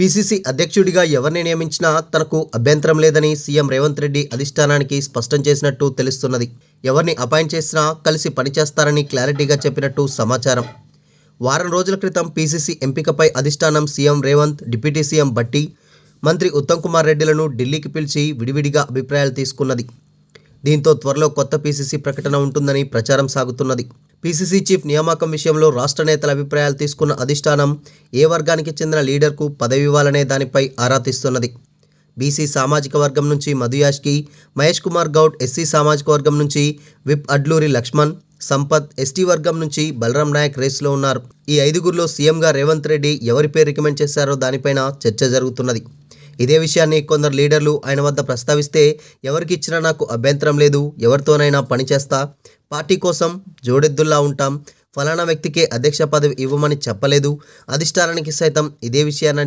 PCC అధ్యక్షుడిగా ఎవరిని నియమించినా తనకు అభ్యంతరం లేదని సీఎం రేవంత్ రెడ్డి అధిష్టానానికి స్పష్టం చేసినట్టు తెలుస్తున్నది. ఎవరిని అపాయింట్ చేసినా కలిసి పనిచేస్తారని క్లారిటీగా చెప్పినట్టు సమాచారం. వారం రోజుల క్రితం పీసీసీ ఎంపికపై అధిష్టానం CM Revanth, deputy CM Bhatti, మంత్రి ఉత్తమ్ కుమార్ రెడ్డిలను ఢిల్లీకి పిలిచి విడివిడిగా అభిప్రాయాలు తీసుకున్నది. దీంతో త్వరలో కొత్త పీసీసీ ప్రకటన ఉంటుందని ప్రచారం సాగుతున్నది. పీసీసీ చీఫ్ నియామకం విషయంలో రాష్ట్ర నేతల అభిప్రాయాలు తీసుకున్న అధిష్టానం ఏ వర్గానికి చెందిన లీడర్కు పదవి ఇవ్వాలనే దానిపై ఆరా తీస్తున్నది. బీసీ సామాజిక వర్గం నుంచి మధు యాష్కి, మహేష్ కుమార్ గౌడ్ ఎస్సీ సామాజిక వర్గం నుంచి విప్ అడ్లూరి లక్ష్మణ్, సంపత్ ఎస్టీ వర్గం నుంచి బలరాం నాయక్ రేసులో ఉన్నారు. ఈ ఐదుగురిలో సీఎంగా రేవంత్ రెడ్డి ఎవరి పేరు రికమెండ్ చేశారో దానిపైన చర్చ జరుగుతున్నది. ఇదే విషయాన్ని కొందరు లీడర్లు ఆయన వద్ద ప్రస్తావిస్తే ఎవరికి ఇచ్చినా నాకు అభ్యంతరం లేదు, ఎవరితోనైనా పనిచేస్తా, పార్టీ కోసం జోడెద్దుల్లా ఉంటాం, ఫలానా వ్యక్తికే అధ్యక్ష పదవి ఇవ్వమని చెప్పలేదు, అధిష్టానానికి సైతం ఇదే విషయాన్ని